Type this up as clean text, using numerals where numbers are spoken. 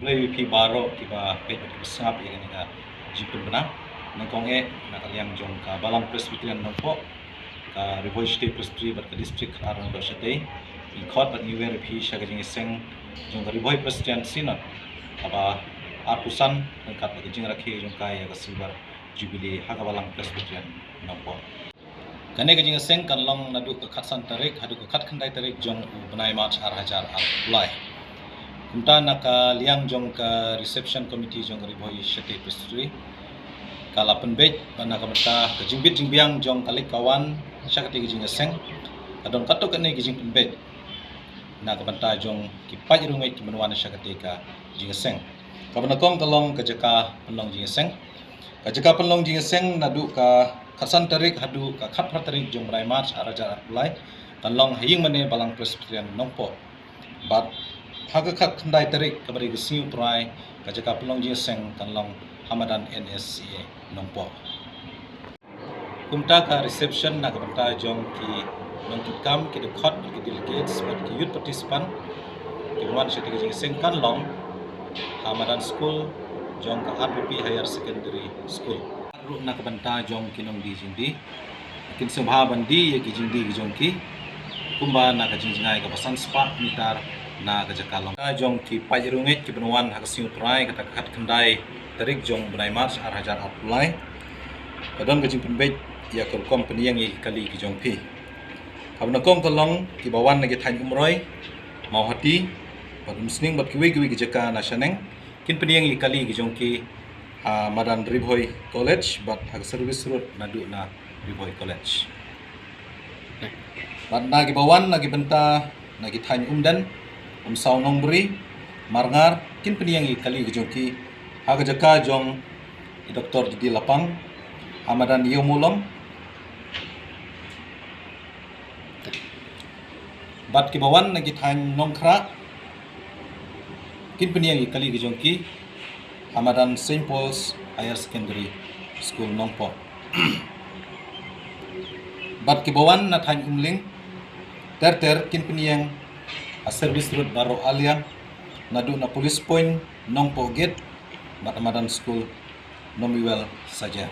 Mulai pi baro kiba pet sangap yang ni jipun bena nangkong nak kaliang jong ka balang presbyterian nangpo ka Rivoi State Presbyterian bat ka district arang do sate i khot bat niwer pi sha jing seng jong ka Rivoi Presbyterian Synod aba arpusan nangkat ka jing rakhe jong kai ka silver jubilee ha ka balang presbyterian nangpo kane ka jing seng kan long nadu ka khatsan tarik hadu ka khat khandai tarik jong benai march ar hajar ar mulai kumta naka liang jong ka reception committee jong Rivoi State Presbyterian kala penbej mana kamata ka jingbit jingbiang jong kalik kawan syakati gijing seng kadon katok kene gijing penbej na kamata jong kipaj rumai ki menwan syakati ka jing seng kabana kong kalong ka jaka penlong jing seng ka jaka penlong jing seng nadu ka khasan tarik hadu ka khat tarik jong rai march araja apulai kanlong haying mane balang presbyterian nongpo bat haga khat khandai tarik kabari gisiu prai ka jaka penlong jing seng kanlong Hamadan NSCA nongpo kumta ka reception na kabanta jong ki nongkit kam ki dekhot ki delegates bat ki youth participant ki wan syati jing seng kanlong Hamadan School jong ka RPP Higher Secondary School ru na kabanta jong kinong di jingdi kin subha bandi ye ki jingdi ki jong ki kumba na ka jingjingai ka pasan spa mitar na ka jakalong ka jong ki pajrungit ki benwan hakasiu prai kata khat khandai tarik jong benai march ar hajar apulai kadon gajing penbej ya kol company yang kali ki jong pi kabna kong tolong ki bawan nagi thain umroi mau hati bat musning bat kiwi ki jaka na shaneng kin peniang kali ki jong ki Madan Rivoi College bat hak service road nadu na Rivoi College bat nagi bawan nagi benta nagi thain umdan saw nongbri marngar kin peniang kali ki jong ki hak jaka jong Dr. Didi Lapang Hamadan Yomulong bat ki bawan nagi thain nongkhra kin peniang kali ki jong ki Hamadan St. Paul's Higher Secondary School nongpo bat ki bawan na thain umling ter kin peniang service road baro alia nadu na police point nongpo gate bat Hamadan School nomiwel saja